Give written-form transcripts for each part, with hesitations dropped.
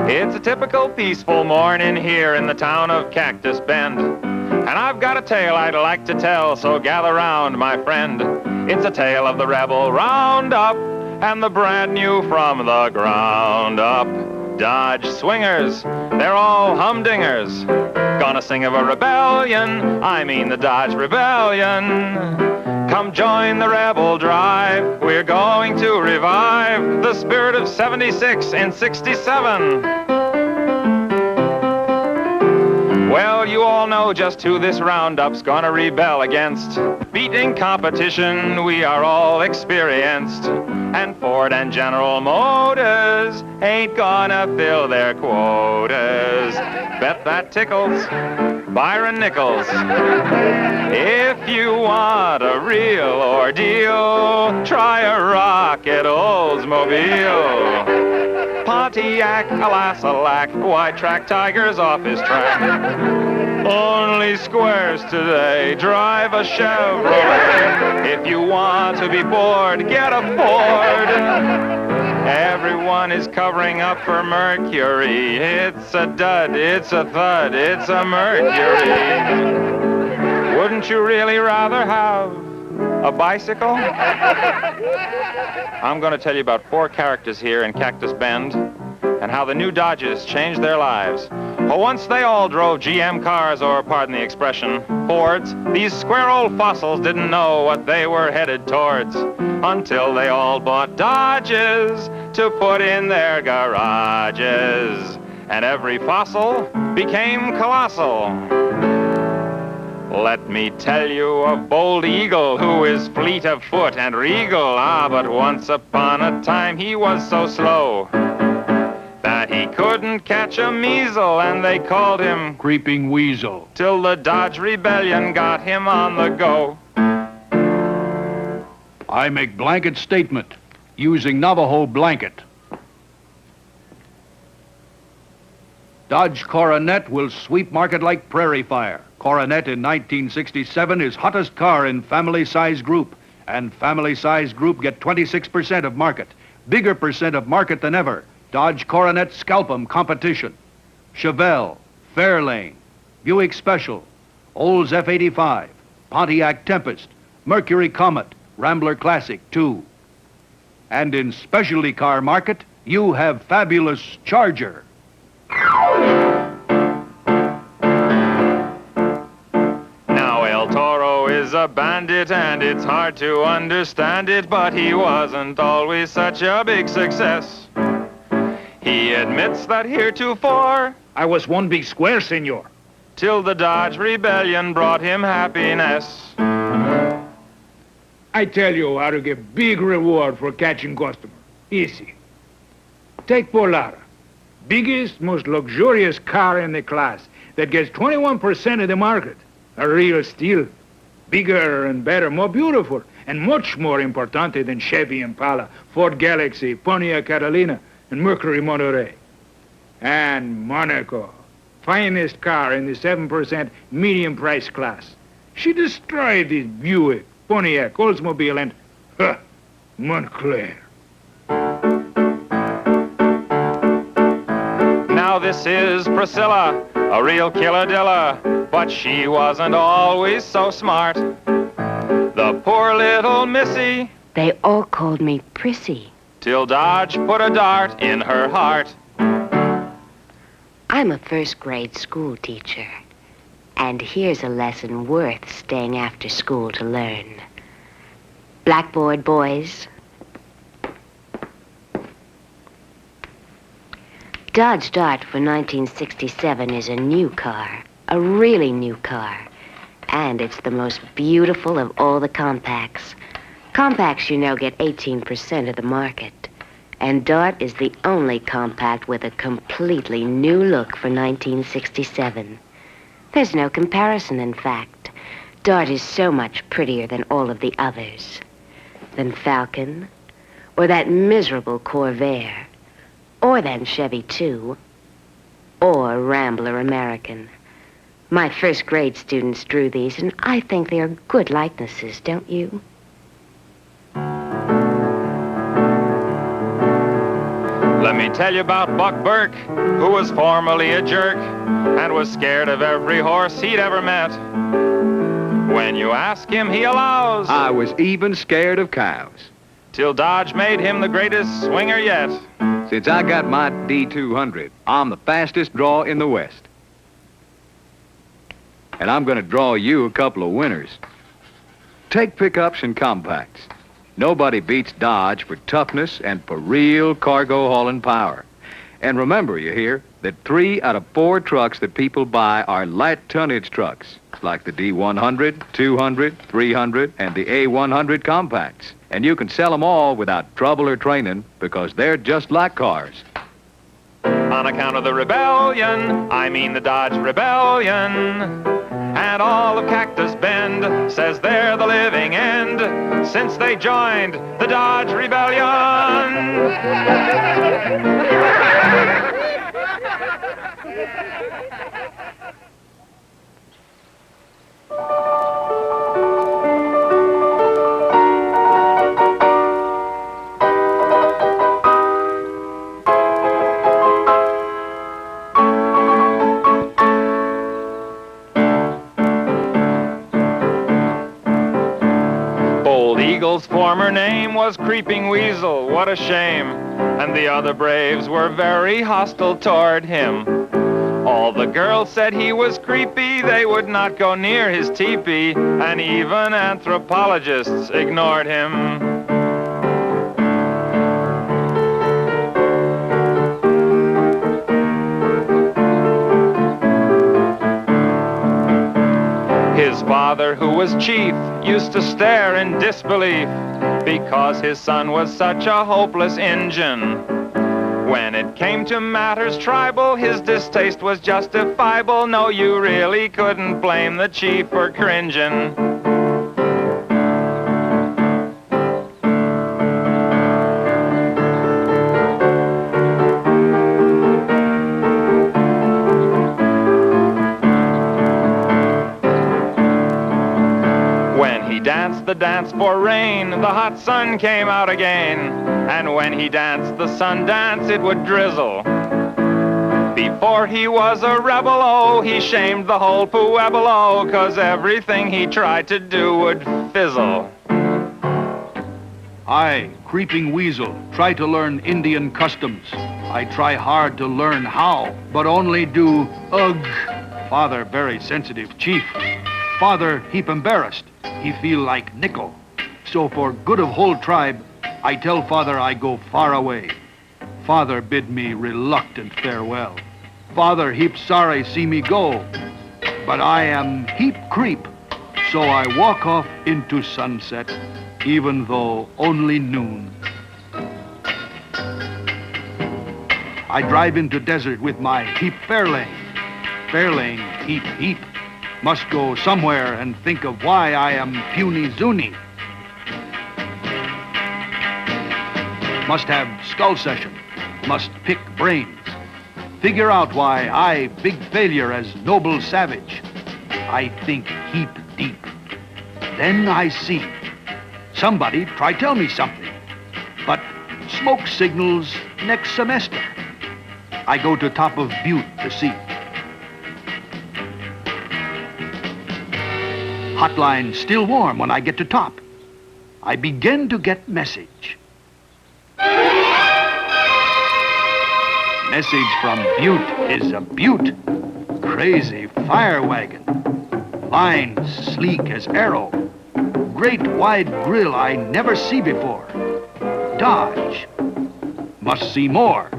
It's a typical peaceful morning here in the town of Cactus Bend. And I've got a tale I'd like to tell, so gather round, my friend. It's a tale of the rebel roundup and the brand new from the ground up. Dodge swingers, they're all humdingers. Gonna sing of a rebellion, I mean the Dodge Rebellion. Come join the rebel drive, we're going to revive the spirit of 76 and 67. Well, you all know just who this roundup's gonna rebel against. Beating competition, we are all experienced. And Ford and General Motors ain't gonna fill their quotas. Bet that tickles Byron Nichols. If you want a real ordeal, try a rocket Oldsmobile. Pontiac, alas alack, why track Tigers off his track? Only squares today, drive a Chevrolet. If you want to be bored, get a Ford. Everyone is covering up for Mercury. It's a dud, it's a thud, it's a Mercury. Wouldn't you really rather have a bicycle? I'm going to tell you about 4 characters here in Cactus Bend and how the new Dodges changed their lives. Well, once they all drove GM cars, or pardon the expression, Fords, these square old fossils didn't know what they were headed towards until they all bought Dodges to put in their garages. And every fossil became colossal. Let me tell you of Bold Eagle, who is fleet of foot and regal. Ah, but once upon a time he was so slow that he couldn't catch a measle, and they called him Creeping Weasel. Till the Dodge Rebellion got him on the go. I make blanket statement using Navajo blanket. Dodge Coronet will sweep market like prairie fire. Coronet in 1967 is hottest car in family size group, and family size group get 26% of market. Bigger percent of market than ever. Dodge Coronet Scalp 'em competition. Chevelle, Fairlane, Buick Special, Olds F-85, Pontiac Tempest, Mercury Comet, Rambler Classic 2. And in specialty car market, you have fabulous Charger. a bandit, and it's hard to understand it, but he wasn't always such a big success. He admits that heretofore I was one big square, senor. till the Dodge Rebellion brought him happiness. I tell you how to get big reward for catching customer. Easy. Take Polara, biggest, most luxurious car in the class that gets 21% of the market. A real steal. Bigger and better, more beautiful, and much more importante than Chevy Impala, Ford Galaxy, Pontiac Catalina, and Mercury Monterey. And Monaco, finest car in the 7% medium price class. She destroyed this Buick, Pontiac, Oldsmobile, and Montclair. Now this is Priscilla, a real killadilla, but she wasn't always so smart. The poor little missy, They all called me Prissy. till Dodge put a dart in her heart. I'm a first-grade school teacher, and here's a lesson worth staying after school to learn. Blackboard, boys. Dodge Dart for 1967 is a new car, a really new car, and it's the most beautiful of all the compacts. Compacts, you know, get 18% of the market. And Dart is the only compact with a completely new look for 1967. There's no comparison, in fact. Dart is so much prettier than all of the others. Than Falcon, or that miserable Corvair, or than Chevy 2, or Rambler American. My first-grade students drew these, and I think they are good likenesses, don't you? Let me tell you about Buck Burke, who was formerly a jerk and was scared of every horse he'd ever met. When you ask him, he allows, I was even scared of cows. till Dodge made him the greatest swinger yet. Since I got my D200, I'm the fastest draw in the West. And I'm going to draw you a couple of winners. Take pickups and compacts. Nobody beats Dodge for toughness and for real cargo hauling power. And remember, you hear, that 3 out of 4 trucks that people buy are light tonnage trucks, like the D100, 200, 300, and the A100 compacts. And you can sell them all without trouble or training because they're just like cars. On account of the rebellion, I mean the Dodge Rebellion, and all of Cactus Bend says they're the living end since they joined the Dodge Rebellion. Eagle's former name was Creeping Weasel, what a shame. And the other braves were very hostile toward him. All the girls said he was creepy, they would not go near his teepee, and even anthropologists ignored him. His father, who was chief, used to stare in disbelief because his son was such a hopeless Injun. When it came to matters tribal, his distaste was justifiable. No, you really couldn't blame the chief for cringing. Danced the dance for rain, the hot sun came out again. And when he danced the sun dance, it would drizzle. Before he was a rebel, oh, he shamed the whole Pueblo, 'cause everything he tried to do would fizzle. I, Creeping Weasel, try to learn Indian customs. I try hard to learn how, but only do ugh. Father very sensitive, chief. Father heap embarrassed. he feel like nickel. So for good of whole tribe, I tell father I go far away. Father bid me reluctant farewell. Father heap sorry see me go, but I am heap creep. So I walk off into sunset, even though only noon. I drive into desert with my heap Fairlane. Fairlane, heap, heap. Must go somewhere and think of why I am puny Zuni. Must have skull session. Must pick brains. Figure out why I big failure as noble savage. I think heap deep. Then I see. Somebody try tell me something. But smoke signals next semester. I go to top of Butte to see. Hotline still warm when I get to top. I begin to get message. Message from Butte is a Butte. Crazy fire wagon. Lines sleek as arrow. Great wide grill I never see before. Dodge. Must see more.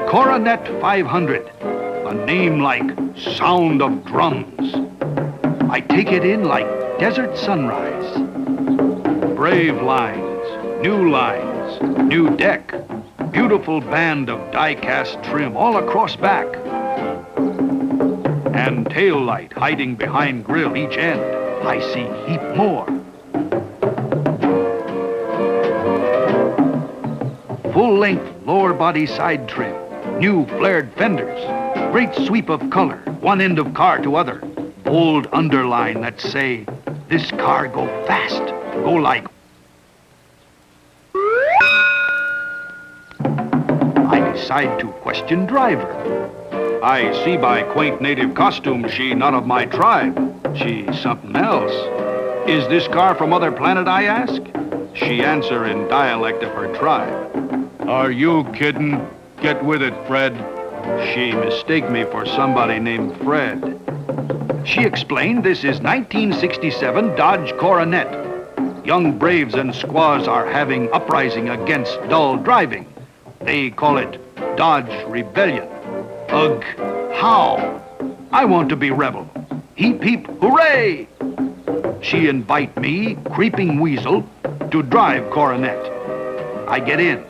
Coronet 500. A name like sound of drums. I take it in like desert sunrise. Brave lines, new deck. Beautiful band of die-cast trim all across back. And tail light hiding behind grill each end. I see heap more. Full-length lower body side trim. New flared fenders. Great sweep of color, one end of car to other. Bold underline that say, this car go fast, go like. I decide to question driver. I see by quaint native costume she not of my tribe. She something else. Is this car from other planet, I ask? She answer in dialect of her tribe. Are you kidding? Get with it, Fred. She mistake me for somebody named Fred. She explained this is 1967 Dodge Coronet. Young braves and squaws are having uprising against dull driving. They call it Dodge Rebellion. Ugh, how? I want to be rebel. Heap, heap, hooray! She invite me, creeping weasel, to drive Coronet. I get in,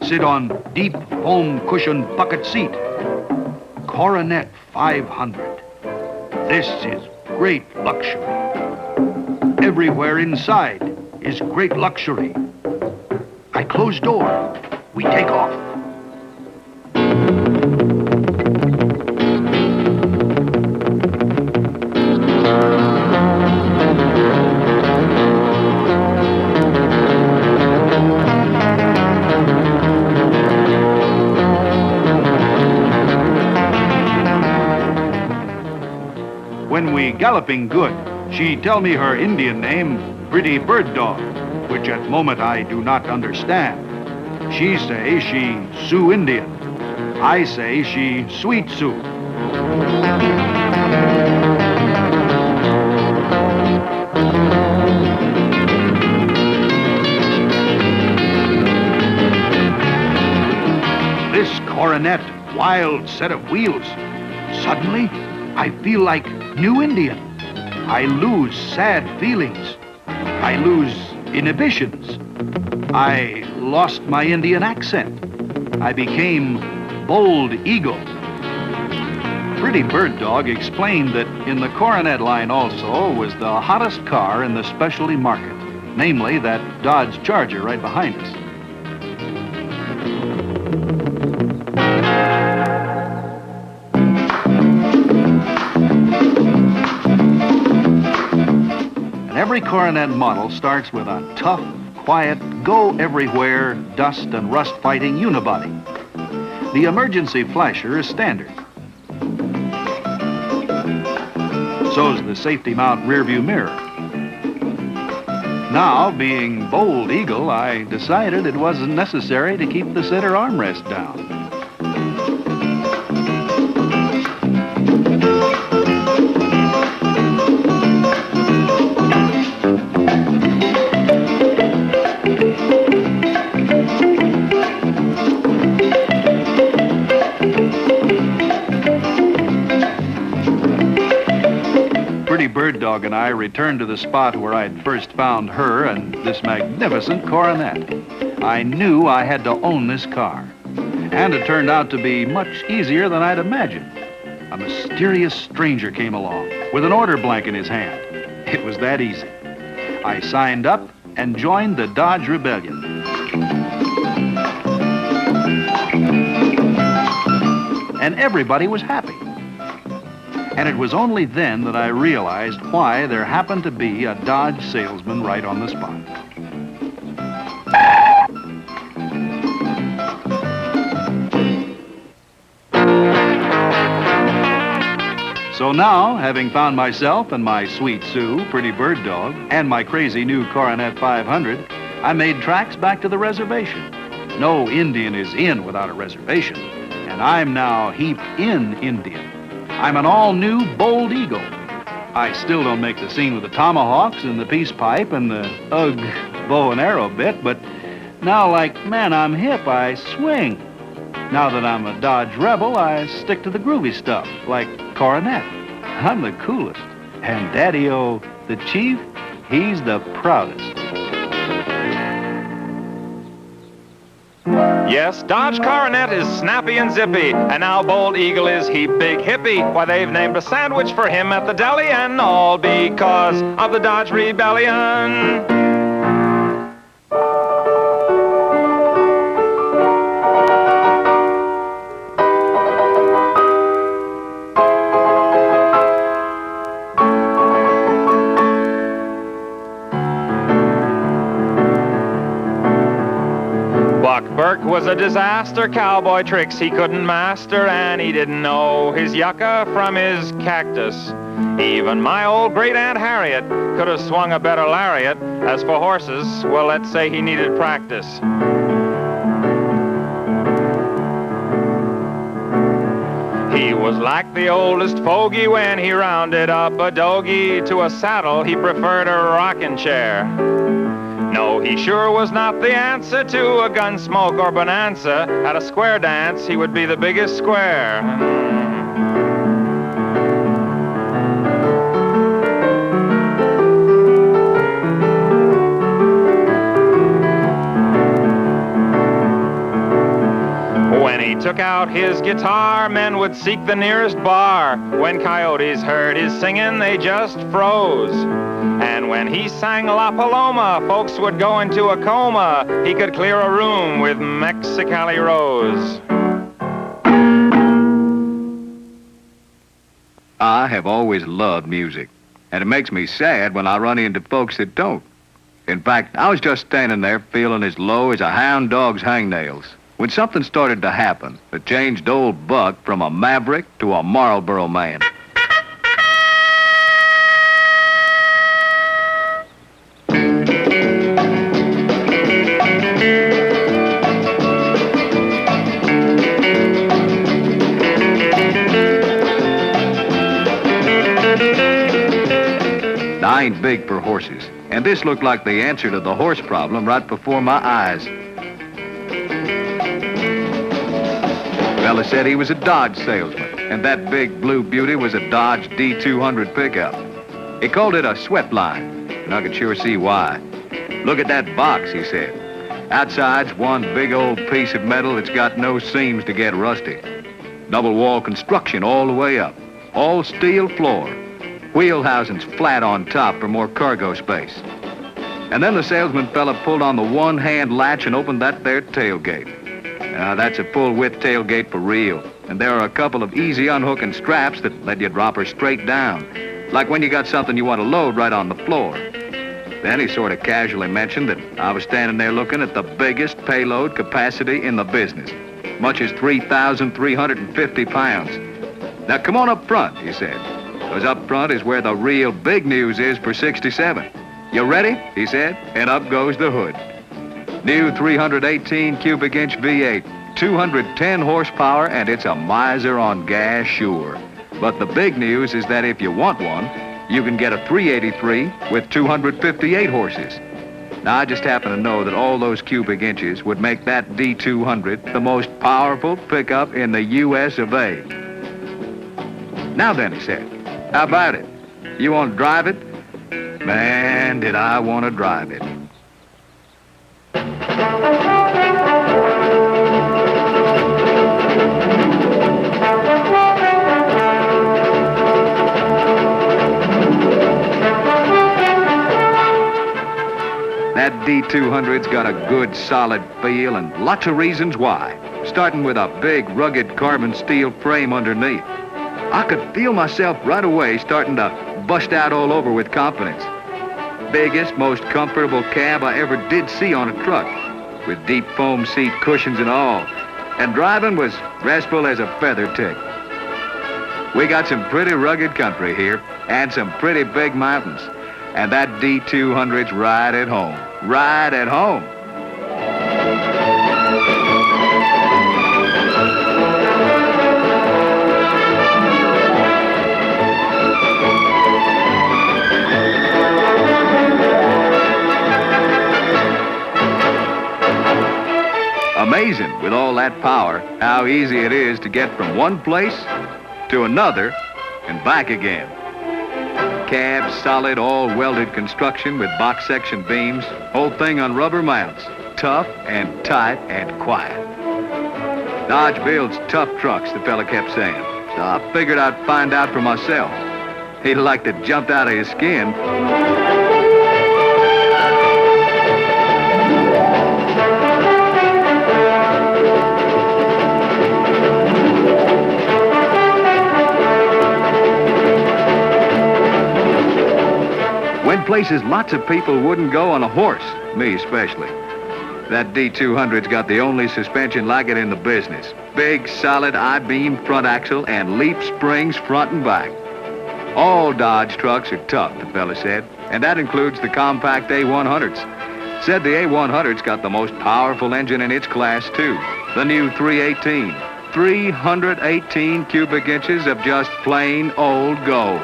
sit on deep foam cushioned bucket seat. Coronet 500. This is great luxury. Everywhere inside is great luxury. I close door. We take off. When we galloping good, she tell me her Indian name, Pretty Bird Dog, which at moment I do not understand. She say she Sioux Indian. I say she Sweet Sioux. This Coronet, wild set of wheels. Suddenly, I feel like New Indian. I lose sad feelings. I lose inhibitions. I lost my Indian accent. I became Bold Eagle. Pretty Bird Dog explained that in the Coronet line also was the hottest car in the specialty market, namely that Dodge Charger right behind us. Every Coronet model starts with a tough, quiet, go-everywhere, dust and rust-fighting unibody. The emergency flasher is standard. So's the safety mount rearview mirror. Now, being Bold Eagle, I decided it wasn't necessary to keep the center armrest down. Bird Dog and I returned to the spot where I'd first found her and this magnificent coronet. I knew I had to own this car. And it turned out to be much easier than I'd imagined. A mysterious stranger came along with an order blank in his hand. It was that easy. I signed up and joined the Dodge Rebellion. And everybody was happy. And it was only then that I realized why there happened to be a Dodge salesman right on the spot. So now, having found myself and my sweet Sue, pretty bird dog, and my crazy new Coronet 500, I made tracks back to the reservation. No Indian is in without a reservation, and I'm now heap in Indian. I'm an all-new Bold Eagle. I still don't make the scene with the tomahawks and the peace pipe and the bow and arrow bit, but now, like, man, I'm hip, I swing. Now that I'm a Dodge Rebel, I stick to the groovy stuff, like Coronet. I'm the coolest. And Daddy-O, the Chief, he's the proudest. Yes, Dodge Coronet is snappy and zippy, and now Bold Eagle is he big hippie. Why, they've named a sandwich for him at the deli, and all because of the Dodge Rebellion. Burke was a disaster, cowboy tricks he couldn't master, and he didn't know his yucca from his cactus. Even my old great-aunt Harriet could have swung a better lariat. As for horses, well, let's say he needed practice. He was like the oldest fogey when he rounded up a dogie. To a saddle, he preferred a rocking chair. No, he sure was not the answer to a Gunsmoke or Bonanza. At a square dance, he would be the biggest square. When he took out his guitar, men would seek the nearest bar. When coyotes heard his singing, they just froze. And when he sang La Paloma, folks would go into a coma. He could clear a room with Mexicali Rose. I have always loved music, and it makes me sad when I run into folks that don't. In fact, I was just standing there feeling as low as a hound dog's hangnails when something started to happen that changed old Buck from a maverick to a Marlboro man. I ain't big for horses, and this looked like the answer to the horse problem right before my eyes. Fella said he was a Dodge salesman, and that big blue beauty was a Dodge D200 pickup. He called it a sweat line, and I could sure see why. Look at that box, he said. Outside's one big old piece of metal that's got no seams to get rusty. Double wall construction all the way up. All steel floor. Wheel housings flat on top for more cargo space. And then the salesman fella pulled on the one-hand latch and opened that there tailgate. Now, that's a full-width tailgate for real. And there are a couple of easy unhooking straps that let you drop her straight down, like when you got something you want to load right on the floor. Then he sort of casually mentioned that I was standing there looking at the biggest payload capacity in the business, much as 3,350 pounds. Now, come on up front, he said. Because up front is where the real big news is for 67. You ready? He said, and up goes the hood. New 318 cubic inch V8, 210 horsepower, and it's a miser on gas, sure. But the big news is that if you want one, you can get a 383 with 258 horses. Now, I just happen to know that all those cubic inches would make that D200 the most powerful pickup in the U.S. of A. Now then, he said, how about it? You want to drive it? Man, did I want to drive it. That D200's got a good, solid feel and lots of reasons why. Starting with a big, rugged carbon steel frame underneath. I could feel myself right away starting to bust out all over with confidence. Biggest, most comfortable cab I ever did see on a truck, with deep foam seat cushions and all. And driving was restful as a feather tick. We got some pretty rugged country here, and some pretty big mountains. And that D200's right at home. Right at home. Amazing, with all that power, how easy it is to get from one place to another and back again. Cab, solid, all-welded construction with box section beams, whole thing on rubber mounts. Tough and tight and quiet. Dodge builds tough trucks, the fella kept saying. So I figured I'd find out for myself. He'd like to jump out of his skin. Went places lots of people wouldn't go on a horse, me especially. That D200's got the only suspension like it in the business. Big, solid I-beam front axle and leaf springs front and back. All Dodge trucks are tough, the fella said, and that includes the compact A100s. Said the A100's got the most powerful engine in its class, too. The new 318. 318 cubic inches of just plain old gold.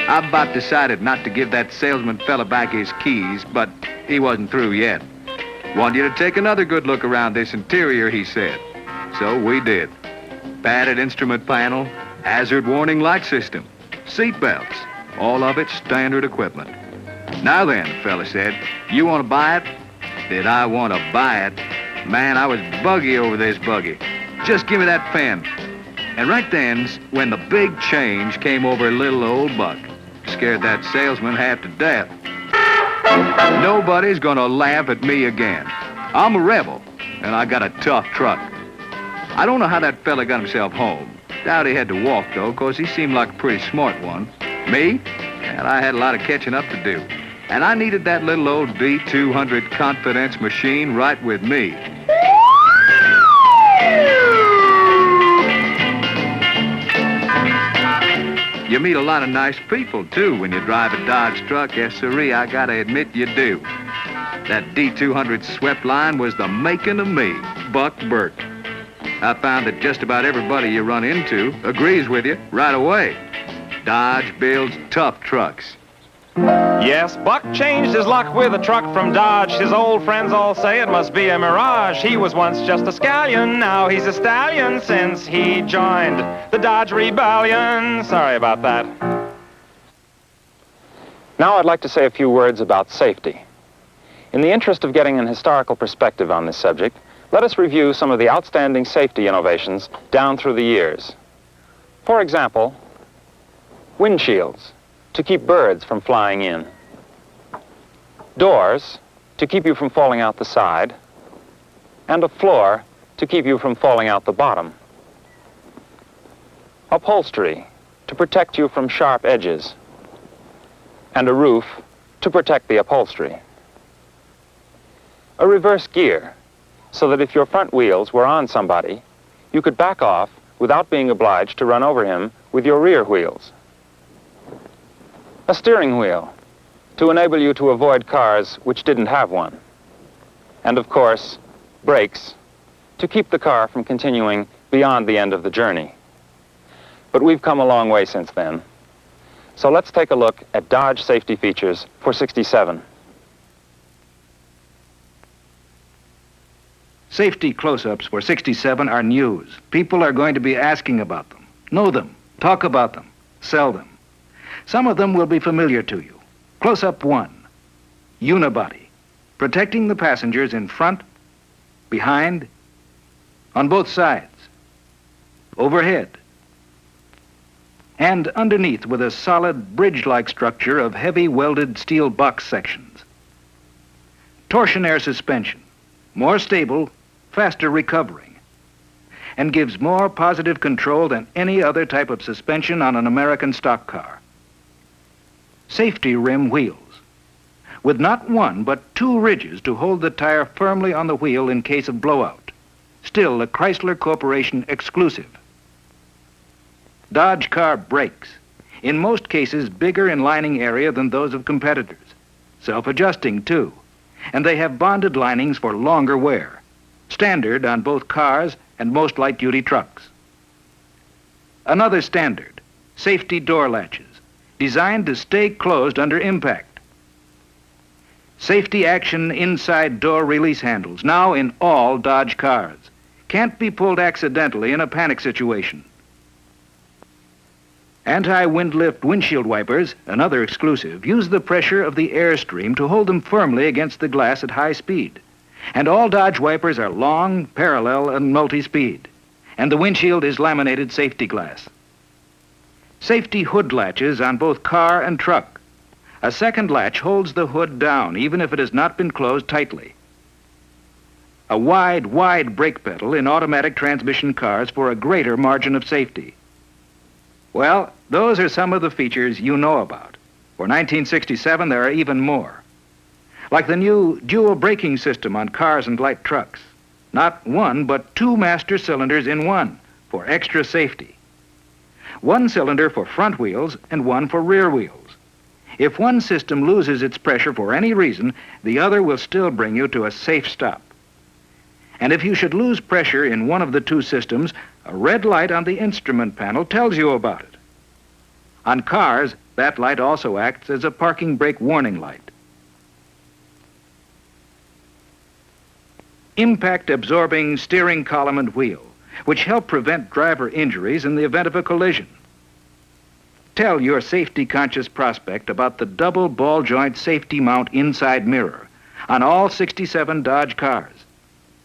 I about decided not to give that salesman fella back his keys, but he wasn't through yet. Want you to take another good look around this interior, he said. So we did. Padded instrument panel, hazard warning light system, seat belts, all of it standard equipment. Now then, the fella said, you want to buy it? Did I want to buy it? Man, I was buggy over this buggy. Just give me that pen. And right then's when the big change came over little old Buck. Scared that salesman half to death. Nobody's gonna laugh at me again. I'm a rebel, and I got a tough truck. I don't know how that fella got himself home. Doubt he had to walk, though, 'cause he seemed like a pretty smart one. Me? And I had a lot of catching up to do. And I needed that little old D200 confidence machine right with me. You meet a lot of nice people, too, when you drive a Dodge truck. Yes, sirree, I gotta admit you do. That D200 swept line was the making of me, Buck Burke. I found that just about everybody you run into agrees with you right away. Dodge builds tough trucks. Yes, Buck changed his luck with a truck from Dodge. His old friends all say it must be a mirage. He was once just a scallion, now he's a stallion since he joined the Dodge Rebellion. Sorry about that. Now I'd like to say a few words about safety. In the interest of getting an historical perspective on this subject, let us review some of the outstanding safety innovations down through the years. For example, windshields to keep birds from flying in, doors to keep you from falling out the side, and a floor to keep you from falling out the bottom. Upholstery to protect you from sharp edges, and a roof to protect the upholstery. A reverse gear, so that if your front wheels were on somebody, you could back off without being obliged to run over him with your rear wheels. A steering wheel, to enable you to avoid cars which didn't have one. And of course, brakes, to keep the car from continuing beyond the end of the journey. But we've come a long way since then. So let's take a look at Dodge safety features for '67. Safety close-ups for '67 are news. People are going to be asking about them. Know them. Talk about them. Sell them. Some of them will be familiar to you. Close-up 1. Unibody. Protecting the passengers in front, behind, on both sides, overhead, and underneath with a solid bridge-like structure of heavy welded steel box sections. Torsionaire suspension, more stable, faster recovering, and gives more positive control than any other type of suspension on an American stock car. Safety rim wheels, with not one but 2 ridges to hold the tire firmly on the wheel in case of blowout. Still a Chrysler Corporation exclusive. Dodge car brakes, in most cases bigger in lining area than those of competitors. Self-adjusting too, and they have bonded linings for longer wear. Standard on both cars and most light-duty trucks. Another standard, safety door latches, designed to stay closed under impact. Safety action inside door release handles, now in all Dodge cars. Can't be pulled accidentally in a panic situation. Anti-wind lift windshield wipers, another exclusive, use the pressure of the airstream to hold them firmly against the glass at high speed. And all Dodge wipers are long, parallel, and multi-speed. And the windshield is laminated safety glass. Safety hood latches on both car and truck. A second latch holds the hood down, even if it has not been closed tightly. A wide brake pedal in automatic transmission cars for a greater margin of safety. Well, those are some of the features you know about. For 1967, there are even more. Like the new dual braking system on cars and light trucks. Not 1, but 2 master cylinders in 1 for extra safety. 1 cylinder for front wheels and 1 for rear wheels. If one system loses its pressure for any reason, the other will still bring you to a safe stop. And if you should lose pressure in one of the 2 systems, a red light on the instrument panel tells you about it. On cars, that light also acts as a parking brake warning light. Impact-absorbing steering column and wheel, which help prevent driver injuries in the event of a collision. Tell your safety-conscious prospect about the double ball joint safety mount inside mirror on all 67 Dodge cars.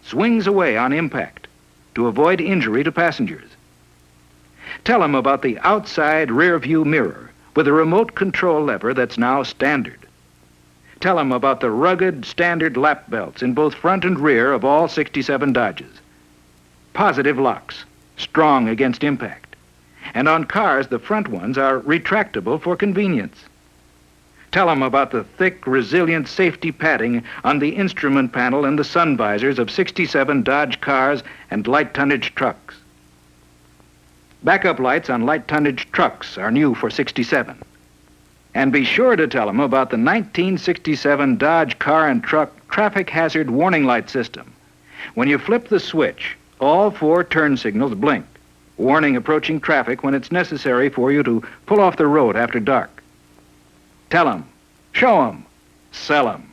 Swings away on impact to avoid injury to passengers. Tell them about the outside rear view mirror with a remote control lever that's now standard. Tell them about the rugged standard lap belts in both front and rear of all 67 Dodges. Positive locks, strong against impact. And on cars, the front ones are retractable for convenience. Tell them about the thick, resilient safety padding on the instrument panel and the sun visors of 67 Dodge cars and light tonnage trucks. Backup lights on light tonnage trucks are new for 67. And be sure to tell them about the 1967 Dodge car and truck traffic hazard warning light system. When you flip the switch, all 4 turn signals blink, warning approaching traffic when it's necessary for you to pull off the road after dark. Tell them, show them, sell them.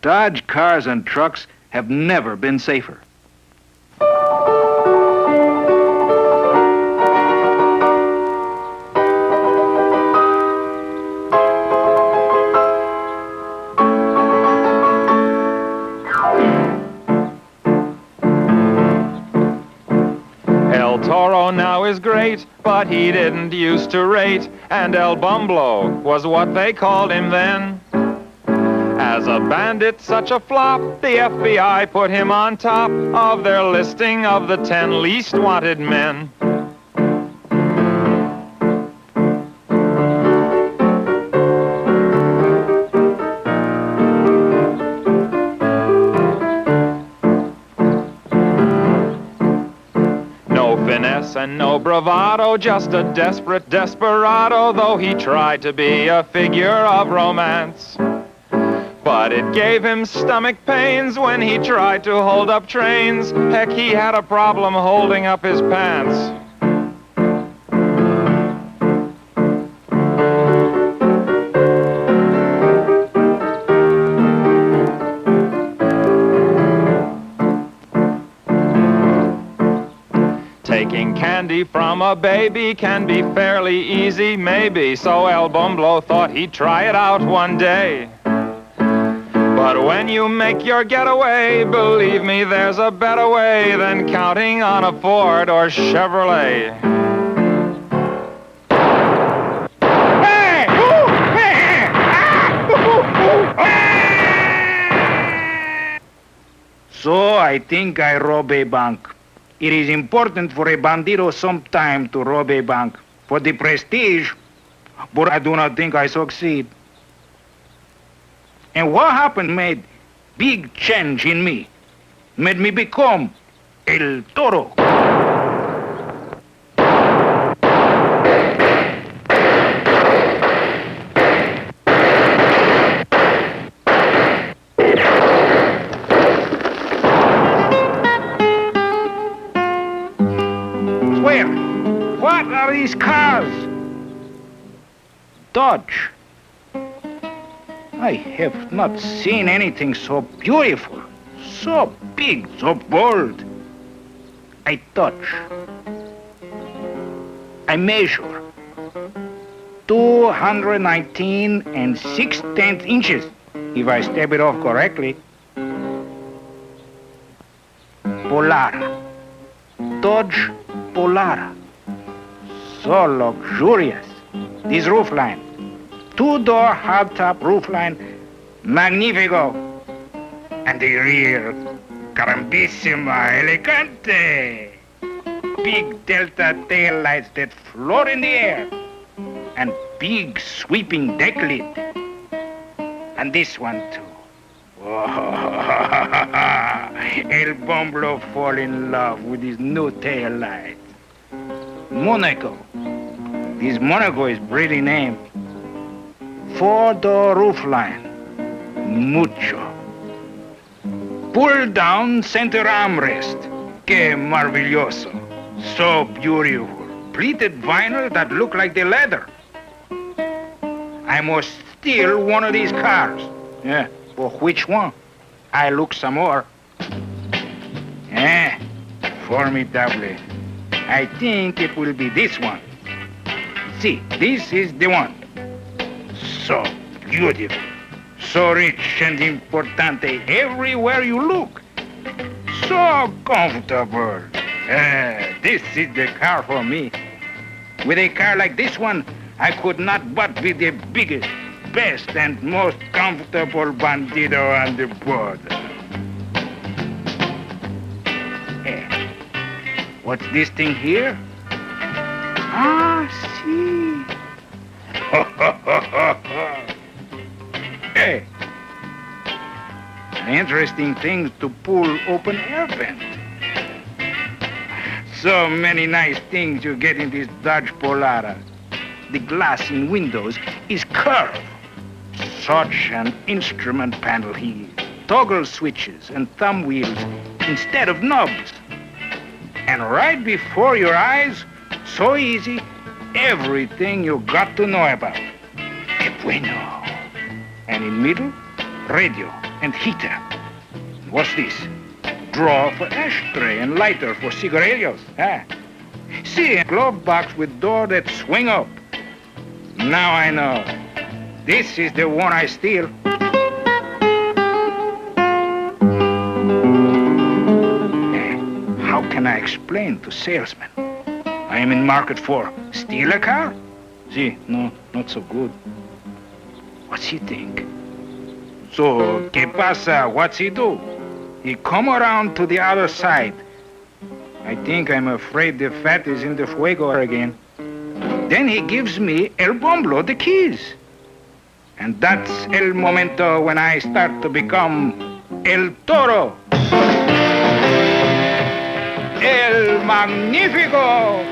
Dodge cars and trucks have never been safer. El Toro now is great, but he didn't used to rate, and El Bumblo was what they called him then. As a bandit, such a flop, the FBI put him on top of their listing of the 10 least wanted men. And no bravado, just a desperate desperado, though he tried to be a figure of romance. But it gave him stomach pains when he tried to hold up trains. Heck, he had a problem holding up his pants. taking candy from a baby can be fairly easy, maybe. So El Bumblo thought he'd try it out one day. But when you make your getaway, believe me, there's a better way than counting on a Ford or Chevrolet. Hey! Ooh! Hey! So I think I rob a bank. It is important for a bandido sometime to rob a bank for the prestige, but I do not think I succeed. And what happened made big change in me, made me become El Toro. Where? What are these cars? Dodge. I have not seen anything so beautiful, so big, so bold. I touch. I measure. 219 and 6/10 inches, if I step it off correctly. Polara. Dodge Polara. So luxurious. This roofline. Two-door hardtop roofline. Magnifico. And the rear. Carambissima elegante. Big delta taillights that float in the air. And big sweeping deck lid. And this one too. El Bumblo fall in love with his new tail light. Monaco. This Monaco is pretty name. Four-door roofline. Mucho. Pull down center armrest. Que maravilloso. So beautiful. Pleated vinyl that look like the leather. I must steal one of these cars. Yeah. But which one? I look some more. Formidable. I think it will be this one. See, this is the one. So beautiful. So rich and importante everywhere you look. So comfortable. This is the car for me. With a car like this one, I could not but be the biggest, best, and most comfortable bandido on the border. What's this thing here? Ah, see. Hey. An interesting thing to pull open air vent. So many nice things you get in this Dodge Polara. The glass in windows is curved. Such an instrument panel here. Toggle switches and thumb wheels instead of knobs. And right before your eyes, so easy, everything you got to know about. Que bueno. And in middle, radio and heater. What's this? Drawer for ashtray and lighter for cigarillos. See, a glove box with door that swing up. Now I know. This is the one I steal. How can I explain to salesmen? I am in market for steal a car? See, no, not so good. What's he think? So, ¿qué pasa? What's he do? He come around to the other side. I think I'm afraid the fat is in the fuego again. Then he gives me El Bumblo the keys. And that's el momento when I start to become El Toro. El Magnifico.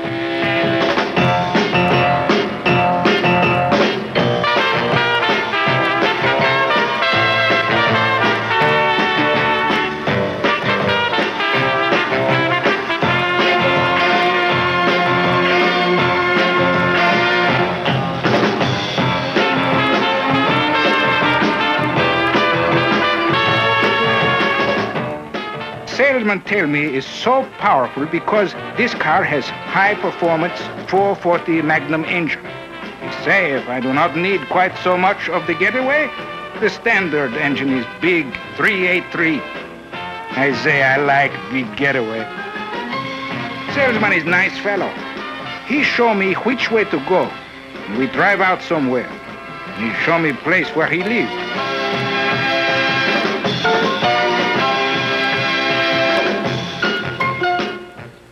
salesman tell me is so powerful because this car has high-performance 440 Magnum engine. He say if I do not need quite so much of the getaway, the standard engine is big 383. I say I like big getaway. Salesman is nice fellow. He show me which way to go. We drive out somewhere. He show me place where he live.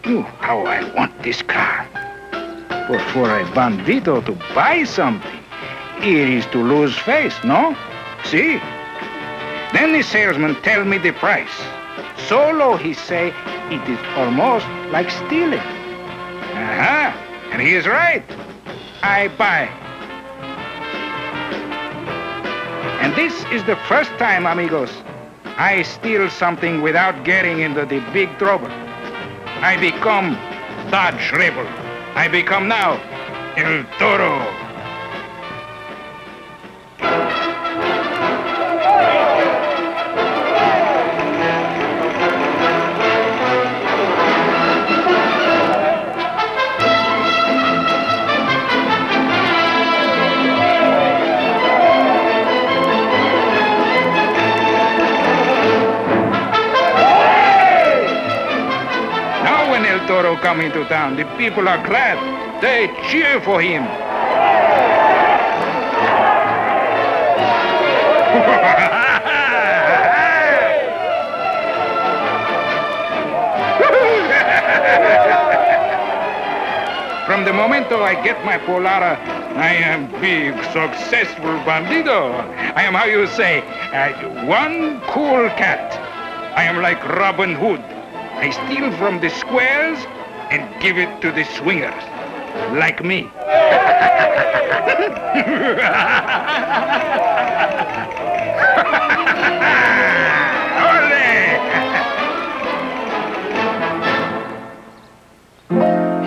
Ooh, how I want this car. But for a bandito to buy something, it is to lose face, no? See? Then the salesman tell me the price. So low, he say, it is almost like stealing. Uh-huh, and he is right. I buy. And this is the first time, amigos, I steal something without getting into the big trouble. I become Dodge Rebel. I become now El Toro. Toro come into town. The people are glad. They cheer for him. From the momento I get my Polara, I am big, successful bandido. I am, how you say, one cool cat. I am like Robin Hood. I steal from the squares and give it to the swingers, like me.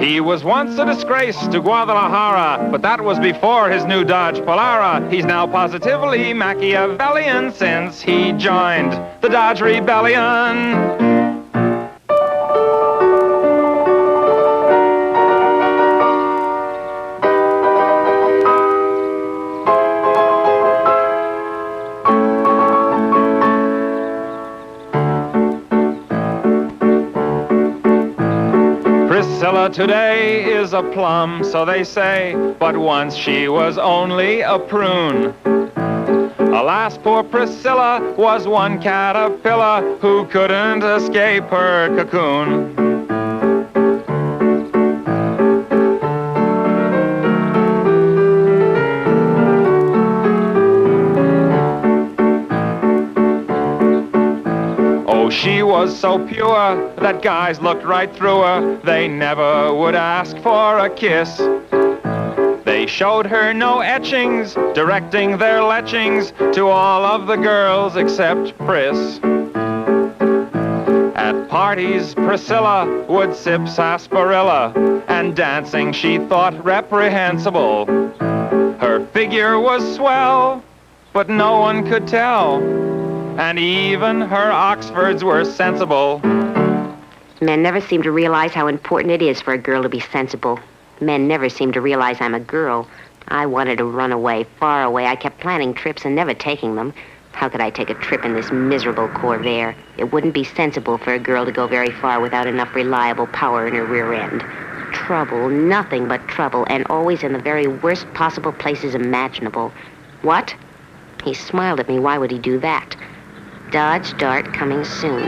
He was once a disgrace to Guadalajara, but that was before his new Dodge Polara. He's now positively Machiavellian since he joined the Dodge Rebellion. Priscilla today is a plum, so they say, but once she was only a prune. Alas, poor Priscilla was one caterpillar who couldn't escape her cocoon. She was so pure that guys looked right through her. They never would ask for a kiss. They showed her no etchings, directing their lechings to all of the girls except Pris. At parties, Priscilla would sip sarsaparilla, and dancing she thought reprehensible. Her figure was swell, but no one could tell. And even her Oxfords were sensible. Men never seem to realize how important it is for a girl to be sensible. Men never seem to realize I'm a girl. I wanted to run away, far away. I kept planning trips and never taking them. How could I take a trip in this miserable Corvair? It wouldn't be sensible for a girl to go very far without enough reliable power in her rear end. Trouble, nothing but trouble, and always in the very worst possible places imaginable. What? He smiled at me. Why would he do that? Dodge Dart coming soon.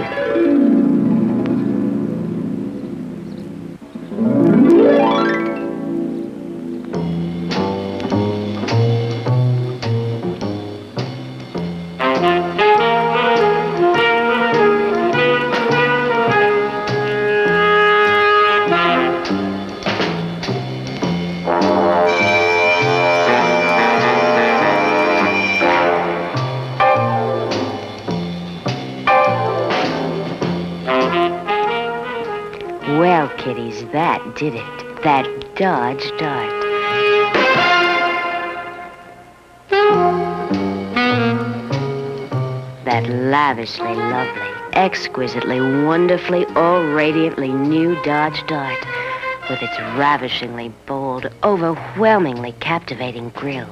Well, kiddies, that did it. That Dodge Dart. That that lavishly lovely, exquisitely, wonderfully, all radiantly new Dodge Dart with its ravishingly bold, overwhelmingly captivating grille.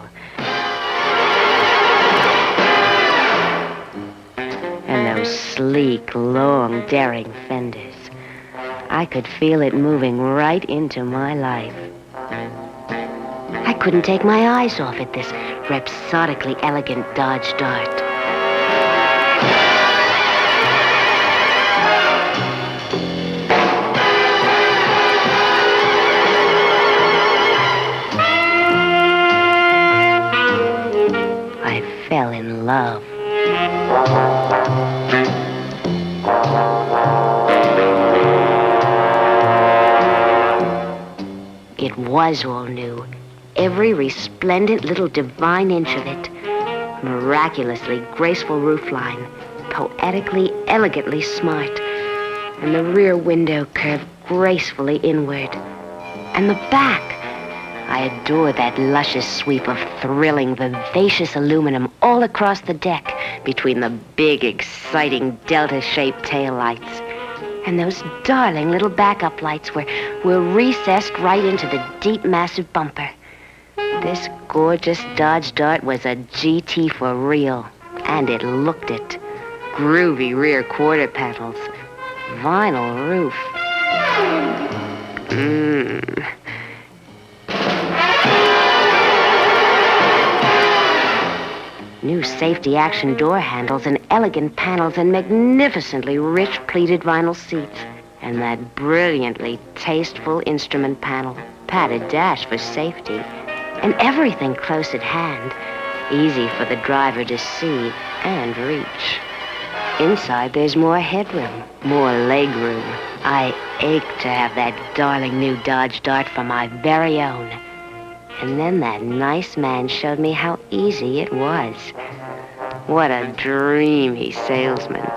And those sleek, long, daring fenders. I could feel it moving right into my life. I couldn't take my eyes off it, this rhapsodically elegant Dodge Dart. I fell in love. It was all new. Every resplendent little divine inch of it. Miraculously graceful roofline. Poetically, elegantly smart. And the rear window curved gracefully inward. And the back. I adore that luscious sweep of thrilling, vivacious aluminum all across the deck between the big, exciting delta-shaped taillights. And those darling little backup lights were recessed right into the deep, massive bumper. This gorgeous Dodge Dart was a GT for real, and it looked it. Groovy rear quarter panels, vinyl roof. New safety action door handles and elegant panels and magnificently rich pleated vinyl seats. And that brilliantly tasteful instrument panel, padded dash for safety, and everything close at hand, easy for the driver to see and reach. Inside, there's more headroom, more legroom. I ache to have that darling new Dodge Dart for my very own. And then that nice man showed me how easy it was. What a dreamy salesman.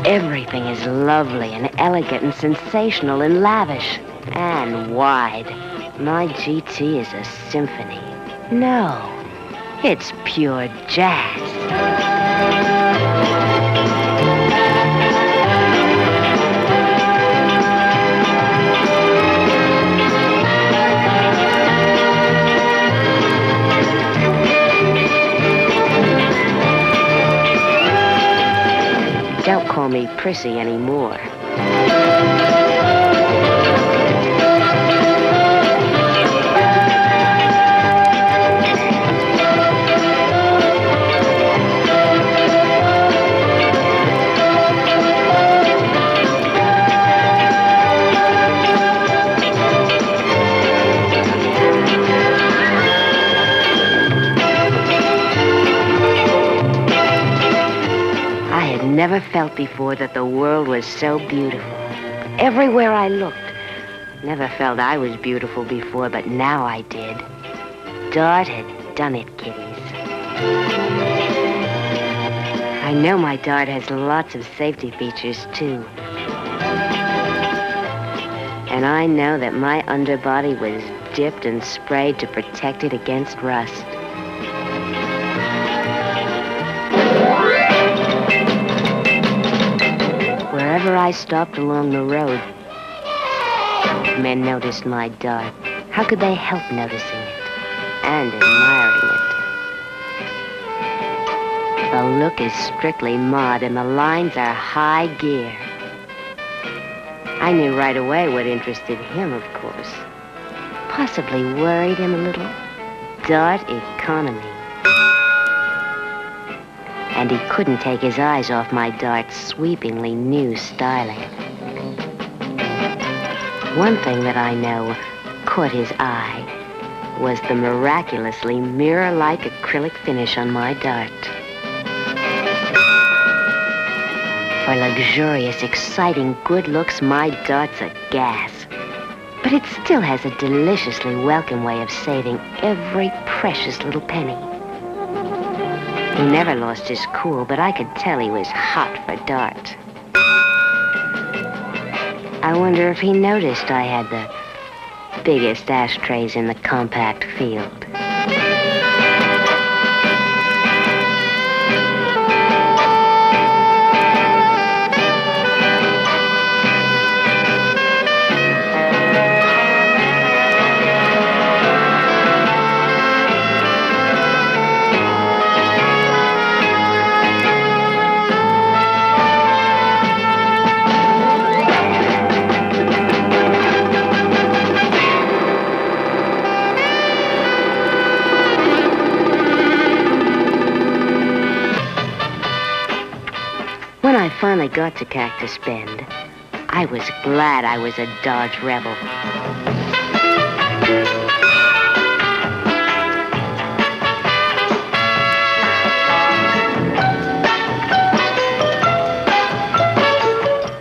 Everything is lovely and elegant and sensational and lavish and wide. My GT is a symphony. No, it's pure jazz. Don't call me Prissy anymore. Never felt before that the world was so beautiful. Everywhere I looked. Never felt I was beautiful before, but now I did. Dart had done it, kiddies. I know my Dart has lots of safety features, too. And I know that my underbody was dipped and sprayed to protect it against rust. Wherever I stopped along the road, men noticed my Dart. How could they help noticing it and admiring it? The look is strictly mod and the lines are high gear. I knew right away what interested him, of course. Possibly worried him a little. Dart economy. And he couldn't take his eyes off my Dart's sweepingly new styling. One thing that I know caught his eye was the miraculously mirror-like acrylic finish on my Dart. For luxurious, exciting good looks, my Dart's a gas. but it still has a deliciously welcome way of saving every precious little penny. He never lost his cool, but I could tell he was hot for Dart. I wonder if he noticed I had the biggest ashtrays in the compact field. When I finally got to Cactus Bend, I was glad I was a Dodge Rebel.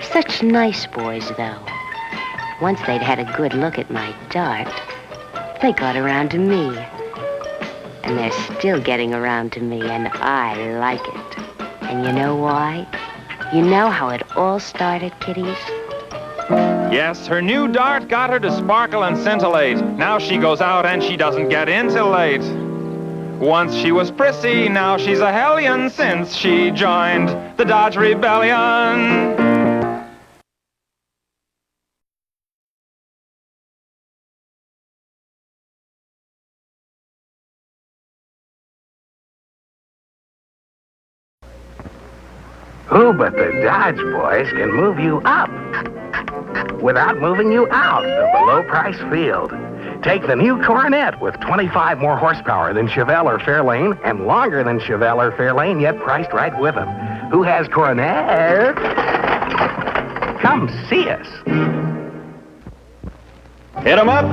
Such nice boys, though. Once they'd had a good look at my Dart, they got around to me. And they're still getting around to me, and I like it. And you know why? You know how it all started, kiddies? Yes, her new Dart got her to sparkle and scintillate. Now she goes out and she doesn't get in till late. Once she was prissy, now she's a hellion since she joined the Dodge Rebellion. Who but the Dodge boys can move you up without moving you out of the low-price field? Take the new Coronet with 25 more horsepower than Chevelle or Fairlane and longer than Chevelle or Fairlane, yet priced right with them. Who has Coronet? Come see us. Hit 'em up,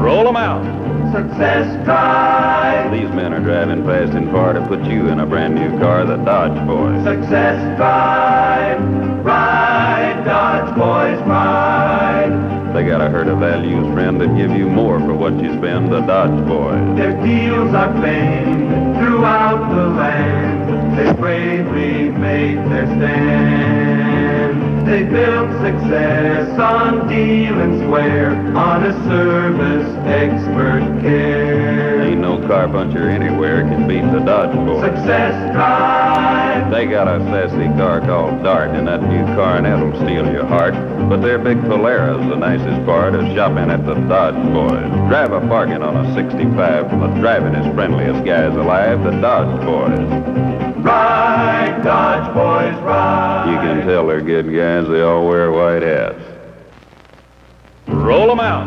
roll 'em out. Success Drive. These men are driving fast and far to put you in a brand new car, the Dodge Boys. Success Drive. Ride, Dodge Boys, ride. They got a herd of values, friend, that give you more for what you spend, the Dodge Boys. Their deals are famed throughout the land. They bravely made their stand. They built success on deal and square, honest service, expert care. Ain't no car puncher anywhere can beat the Dodge Boys. Success Drive. They got a sassy car called Dart, and that new Coronet will steal your heart. But their big Polero's the nicest part of shopping at the Dodge Boys. Drive a bargain on a 65 from the drivingest, friendliest guys alive, the Dodge Boys. Ride, Dodge Boys, ride. You can tell they're good guys, they all wear white hats. Roll 'em out.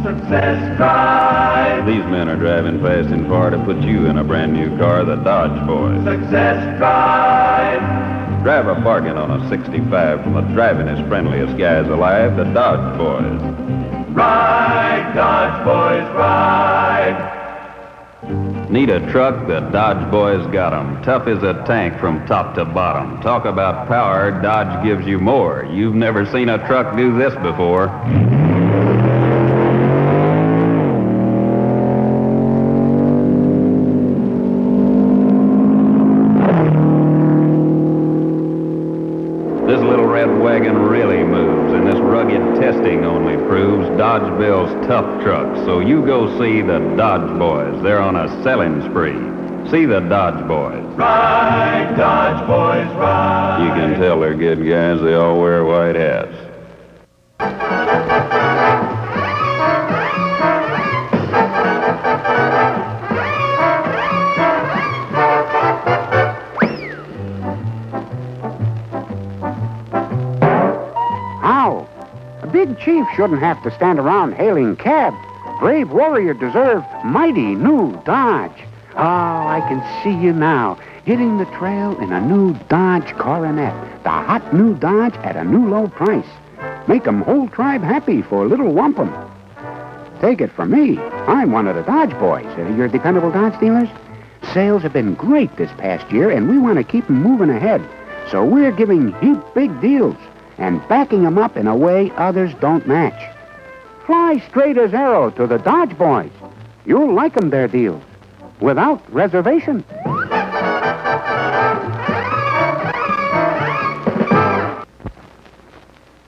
Success Drive. These men are driving fast and far to put you in a brand new car, the Dodge Boys. Success Drive. Drive a bargain on a 65 from the drivingest, friendliest guys alive, the Dodge Boys. Ride, Dodge Boys, ride. Need a truck? The Dodge Boys got 'em. Tough as a tank from top to bottom. Talk about power, Dodge gives you more. You've never seen a truck do this before. This Little Red Wagon really moves, and this rugged testing only proves Dodge builds tough trucks. So you go see the Dodge Boys. They're on a selling spree. See the Dodge Boys. Ride, Dodge Boys, ride. You can tell they're good guys. They all wear white hats. How? A big chief shouldn't have to stand around hailing cabs. Brave warrior deserves mighty new Dodge. Oh, I can see you now, hitting the trail in a new Dodge Coronet. The hot new Dodge at a new low price. Make 'em whole tribe happy for little wampum. Take it from me, I'm one of the Dodge boys. Your dependable Dodge dealers? Sales have been great this past year, and we want to keep 'em moving ahead. So we're giving heap big deals and backing 'em up in a way others don't match. Fly straight as arrow to the Dodge boys. You'll like 'em, their deals. Without reservation.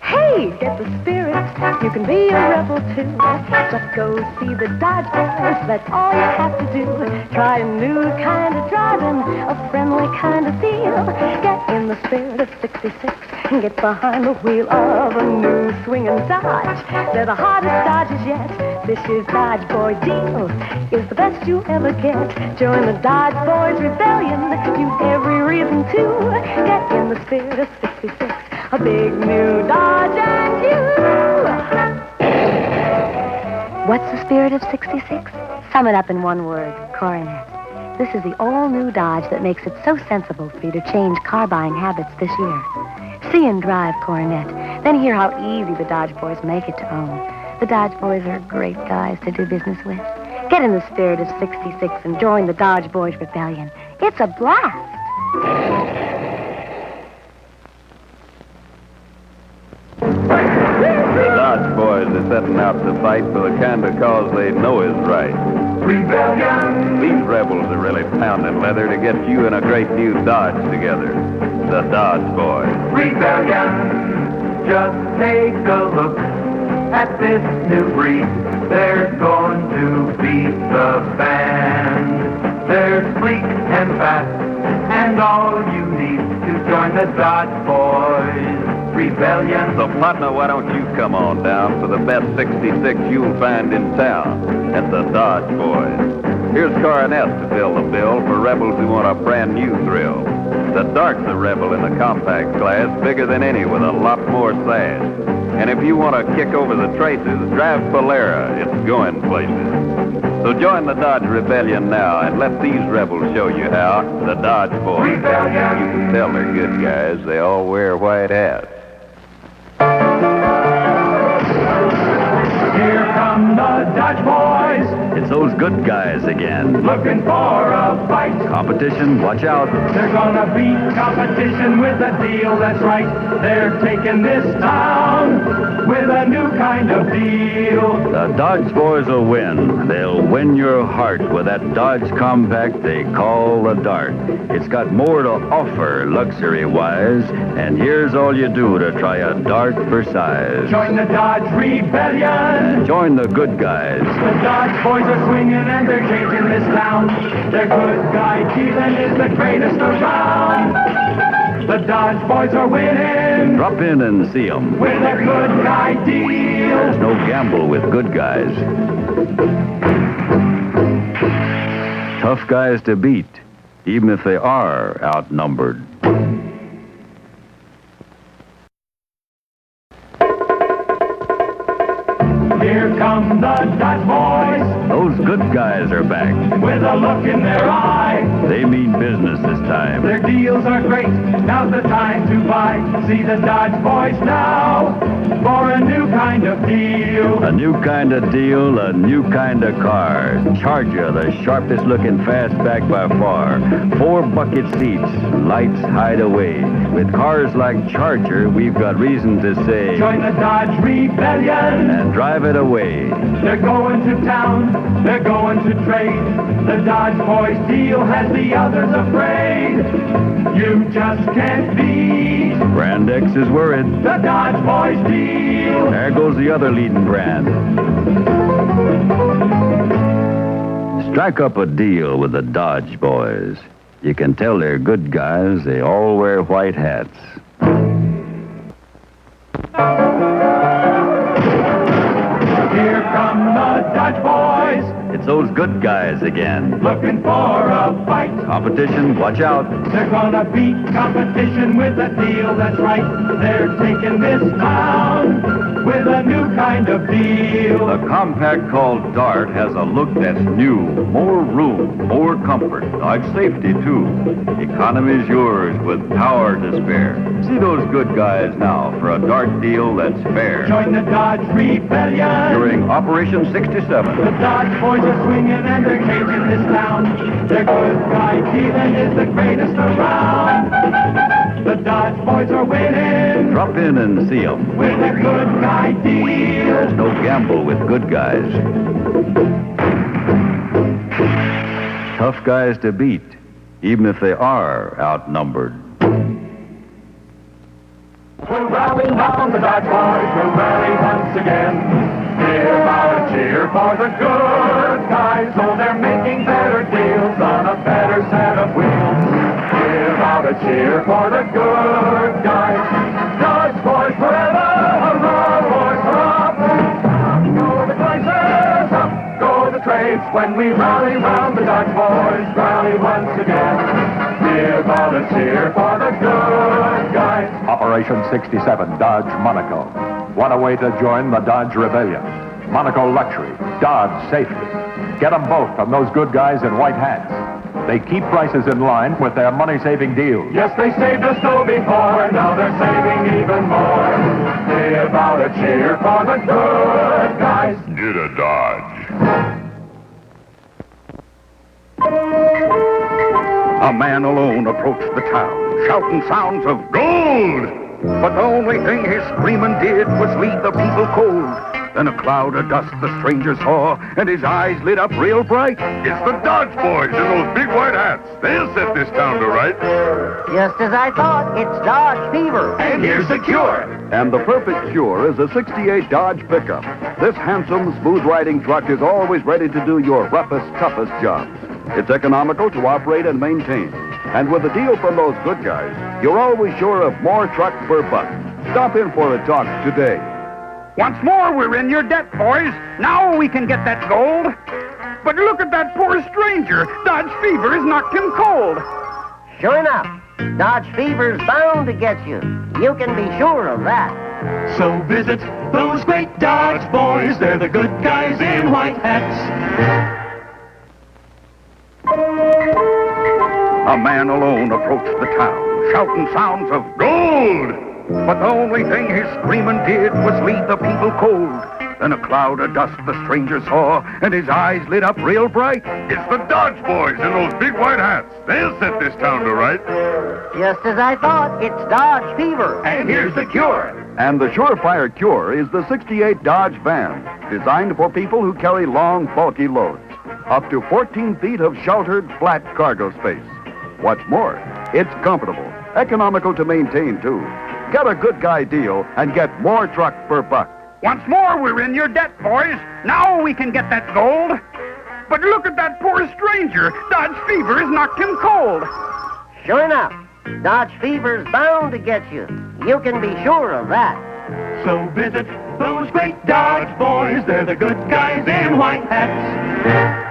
Hey, get the spirit. You can be a rebel too. Just go see the Dodge boys. That's all you have to do. Try a new kind of driving, a friendly kind of feel. Get in the spirit of 66 and get behind the wheel of a new swinging Dodge. They're the hottest Dodges yet. This year's Dodge Boy deal is the best you'll ever get. Join the Dodge Boys Rebellion. You've every reason to get in the spirit of 66. A big new Dodge and you. What's the spirit of 66? Sum it up in one word, coronet. This is the all-new Dodge that makes it so sensible for you to change car buying habits this year. See and drive Coronet, then hear how easy the Dodge Boys make it to own. The Dodge Boys are great guys to do business with. Get in the spirit of 66 and join the Dodge Boys Rebellion. It's a blast. The Dodge boys are setting out to fight for the kind of cause they know is right. Rebellion! These rebels are really pounding leather to get you and a great new Dodge together. The Dodge boys. Rebellion! Just take a look at this new breed. They're going to beat the band. They're sleek and fast, and all you need to join the Dodge boys. Rebellion. So, partner, why don't you come on down for the best 66 you'll find in town at the Dodge boys. Here's Coronet to fill the bill for rebels who want a brand new thrill. The Dart's a rebel in the compact class, bigger than any with a lot more sass. And if you want to kick over the traces, drive Polara. It's going places. So join the Dodge Rebellion now and let these rebels show you how. The Dodge boys. Rebellion. You can tell they're good guys. They all wear white hats. Here come the Dodge boys. It's those good guys again. Looking for a fight. Competition, watch out. They're gonna beat competition with a deal that's right. They're taking this town with a new kind of deal. The Dodge boys will win. They'll win your heart with that Dodge compact they call the Dart. It's got more to offer luxury-wise, and here's all you do to try a Dart for size. Join the Dodge Rebellion. And join the good guys. The Dodge boys are swinging and they're changing this town. Their good guy dealing is the greatest around. The Dodge boys are winning. Drop in and see them. With a good guy deal. There's no gamble with good guys. Tough guys to beat, even if they are outnumbered. Here come the Dodge boys. Those good guys are back. With a look in their eye. They mean business this time. Their deals are great. Now's the time to buy. See the Dodge boys now for a new kind of deal. A new kind of deal, a new kind of car. Charger, the sharpest looking fastback by far. 4 bucket seats, lights hide away. With cars like Charger, we've got reason to say, join the Dodge Rebellion and drive it away. They're going to town, they're going to trade. The Dodge boys deal has the others afraid. You just can't beat. Brand X is worried. The Dodge boys deal. There goes the other leading brand. Strike up a deal with the Dodge boys. You can tell they're good guys. They all wear white hats. Here come the Dodge boys. It's those good guys again. Looking for a fight. Competition, watch out. They're gonna beat competition with a deal that's right. They're taking this town with a new kind of deal. The compact called Dart has a look that's new. More room, more comfort, Dodge safety too. Economy's yours with power to spare. See those good guys now for a Dart deal that's fair. Join the Dodge Rebellion. During Operation 67. The Dodge boys are swinging and they're changing this town. Their good guy dealing is the greatest around. The Dodge Dodge boys are winning. Drop in and see 'em. With a good guy deal. There's no gamble with good guys. Tough guys to beat, even if they are outnumbered. We'll rally round the Dodge boys, we'll rally once again. Give out a cheer for the good guys, so they're making better deals on a better set of wheels. Give out a cheer for the good guys. Dodge boys forever, hurrah, boys, hurrah. Go the prices, up go the trades. When we rally round the Dodge boys, rally once again. Give out a cheer for the good guys. Operation 67, Dodge Monaco. What a way to join the Dodge Rebellion. Monaco luxury, Dodge safety. Get them both from those good guys in white hats. They keep prices in line with their money-saving deals. Yes, they saved us so before, now they're saving even more. Give out a cheer for the good guys. Get a Dodge. A man alone approached the town, shouting sounds of gold. But the only thing his screaming did was leave the people cold. Then a cloud of dust the stranger saw, and his eyes lit up real bright. It's the Dodge boys in those big white hats. They'll set this town to right. Just as I thought, it's Dodge fever. And here's the cure. And the perfect cure is a 68 Dodge pickup. This handsome, smooth-riding truck is always ready to do your roughest, toughest jobs. It's economical to operate and maintain. And with a deal from those good guys, you're always sure of more truck per buck. Stop in for a talk today. Once more, we're in your debt, boys. Now we can get that gold. But look at that poor stranger. Dodge fever has knocked him cold. Sure enough, Dodge fever's bound to get you. You can be sure of that. So visit those great Dodge boys. They're the good guys in white hats. A man alone approached the town, shouting sounds of gold. But the only thing his screaming did was leave the people cold. Then a cloud of dust the stranger saw, and his eyes lit up real bright. It's the Dodge boys in those big white hats. They'll set this town to right. Just as I thought, it's Dodge fever. And here's the cure. And the surefire cure is the 68 Dodge van, designed for people who carry long, bulky loads. Up to 14 feet of sheltered, flat cargo space. What's more, it's comfortable, economical to maintain, too. Get a good guy deal and get more truck per buck. Once more, we're in your debt, boys. Now we can get that gold. But look at that poor stranger. Dodge fever has knocked him cold. Sure enough, Dodge fever's bound to get you. You can be sure of that. So visit those great Dodge boys. They're the good guys in white hats.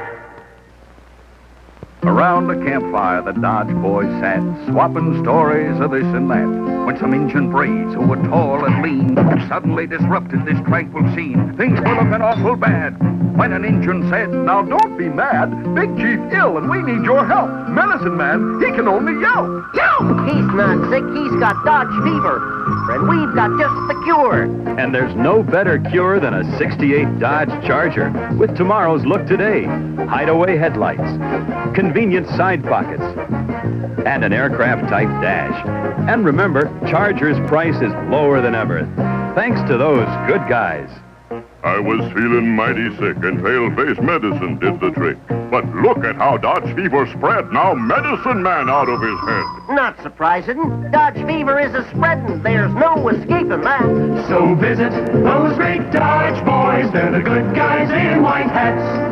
Around the campfire, the Dodge boys sat, swapping stories of this and that. When some Injun braves who were tall and lean suddenly disrupted this tranquil scene, things were looking awful bad. When an Injun said, "Now don't be mad. Big Chief ill and we need your help. Medicine Man, he can only yell. Yell!" He's not sick, he's got Dodge fever. And we've got just the cure. And there's no better cure than a 68 Dodge Charger with tomorrow's look today. Hideaway headlights, convenient side pockets, and an aircraft-type dash. And remember, Charger's price is lower than ever, thanks to those good guys. I was feeling mighty sick, and pale-face medicine did the trick. But look at how Dodge fever spread. Now Medicine Man out of his head. Not surprising. Dodge fever is a-spreading. There's no escaping that. So visit those great Dodge boys. They're the good guys in white hats.